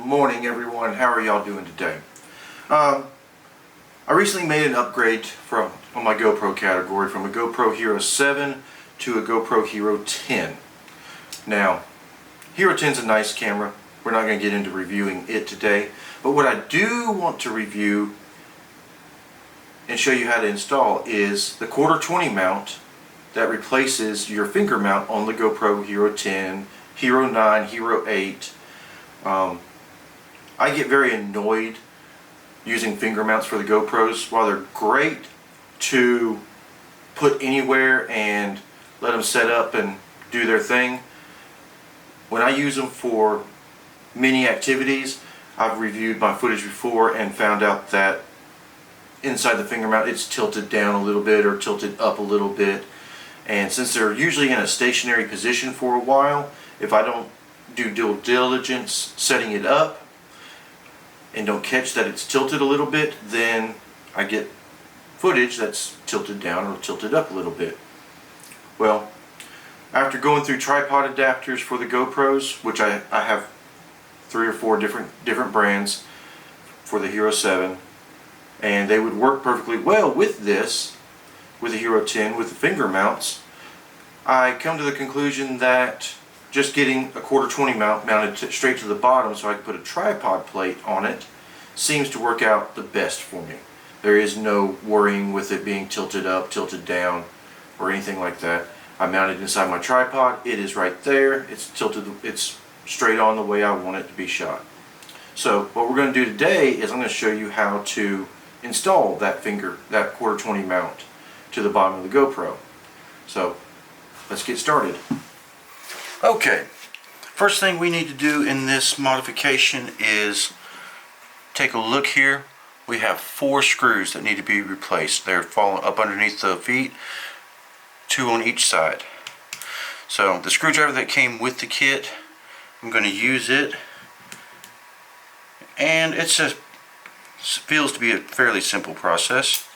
morning, everyone. How are y'all doing today? I recently made an upgrade on my GoPro category from a GoPro Hero 7 to a GoPro Hero 10. Now, Hero 10 is a nice camera. We're not going to get into reviewing it today, but what I do want to review and show you how to install is the 1/4-20 mount that replaces your finger mount on the GoPro Hero 10, Hero 9, Hero 8. I get very annoyed using finger mounts for the GoPros. While they're great to put anywhere and let them set up and do their thing, when I use them for mini activities, I've reviewed my footage before and found out that inside the finger mount it's tilted down a little bit or tilted up a little bit, and since they're usually in a stationary position for a while, if I don't do due diligence setting it up and don't catch that it's tilted a little bit, then I get footage that's tilted down or tilted up a little bit. Well, after going through tripod adapters for the GoPros, which I have 3 or 4 different brands for the Hero 7, and they would work perfectly well with this, with the Hero 10, with the finger mounts, I come to the conclusion that just getting a 1/4-20 mount mounted straight to the bottom so I can put a tripod plate on it seems to work out the best for me. There is no worrying with it being tilted up, tilted down, or anything like that. I mounted inside my tripod. It is right there. It's tilted. It's straight on the way I want it to be shot. So what we're going to do today is I'm going to show you how to install that 1/4-20 mount to the bottom of the GoPro. So let's get started. Okay, first thing we need to do in this modification is take a look here. We have 4 screws that need to be replaced. They're falling up underneath the feet, 2 on each side. So the screwdriver that came with the kit, I'm going to use it, and it feels to be a fairly simple process.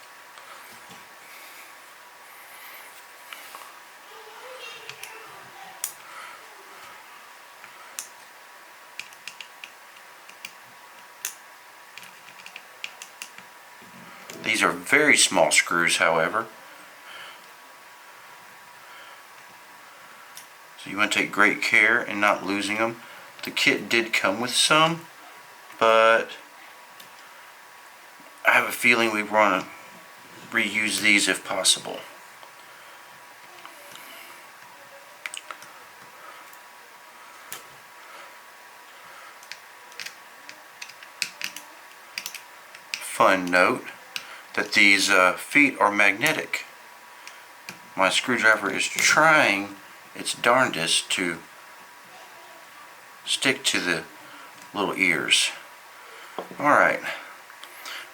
These are very small screws, however, so you want to take great care in not losing them. The kit did come with some, but I have a feeling we want to reuse these if possible. Fun note that these feet are magnetic. My screwdriver is trying its darndest to stick to the little ears. Alright,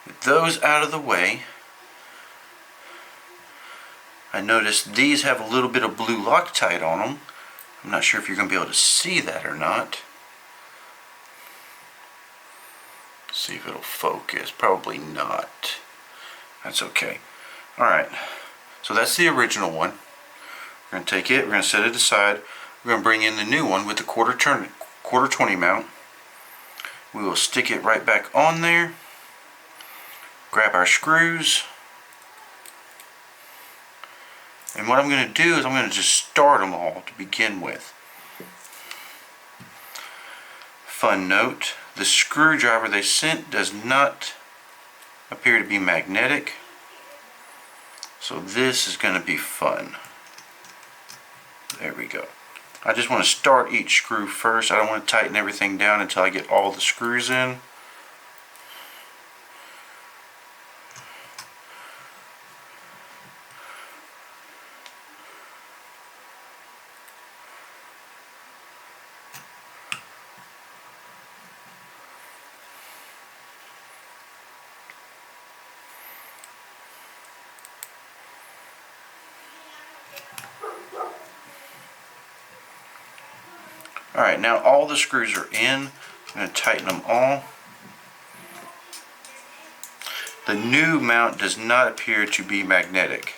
with those out of the way, I noticed these have a little bit of blue Loctite on them. I'm not sure if you're going to be able to see that or not. See if it'll focus. Probably not. That's okay. Alright, so that's the original one. We're going to take it, we're going to set it aside. We're going to bring in the new one with the 1/4-20 mount. We will stick it right back on there. Grab our screws. And what I'm going to do is I'm going to just start them all to begin with. Fun note, the screwdriver they sent does not appear to be magnetic, so this is going to be fun. There we go. I just want to start each screw first. I don't want to tighten everything down until I get all the screws in. Alright, now all the screws are in. I'm going to tighten them all. The new mount does not appear to be magnetic.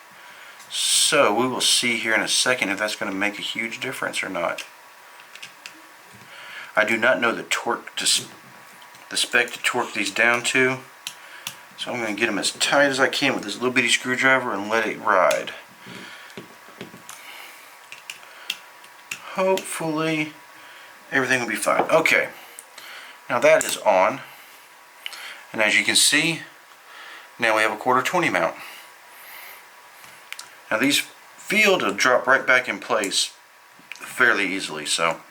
So we will see here in a second if that's going to make a huge difference or not. I do not know the torque the spec to torque these down to. So I'm going to get them as tight as I can with this little bitty screwdriver and let it ride. Hopefully everything will be fine. Okay, now that is on, and as you can see, now we have a 1/4-20 mount. Now these feel to drop right back in place fairly easily, so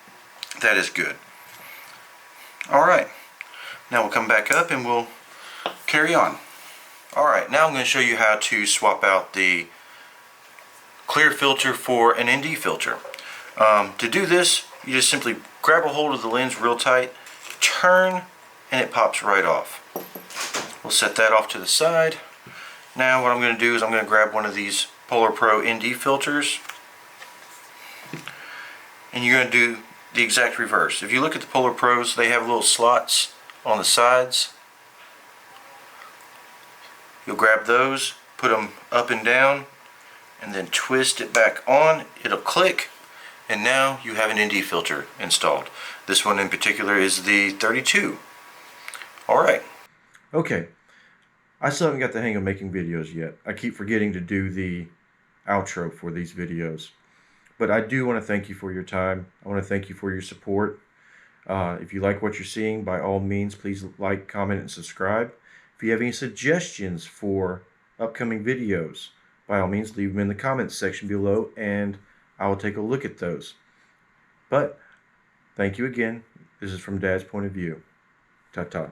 that is good. Alright, now we'll come back up and we'll carry on. Alright, now I'm going to show you how to swap out the clear filter for an ND filter. To do this, you just simply grab a hold of the lens real tight, turn, and it pops right off. We'll set that off to the side. Now what I'm going to do is I'm going to grab one of these Polar Pro ND filters, and you're going to do the exact reverse. If you look at the Polar Pros, they have little slots on the sides. You'll grab those, put them up and down, and then twist it back on. It'll click, and now you have an ND filter installed. This one in particular is the 32. Alright. Okay. I still haven't got the hang of making videos yet. I keep forgetting to do the outro for these videos. But I do want to thank you for your time. I want to thank you for your support. If you like what you're seeing, by all means, please like, comment, and subscribe. If you have any suggestions for upcoming videos, by all means, leave them in the comments section below, and I will take a look at those. But thank you again. This is from Dad's point of view. Ta-ta.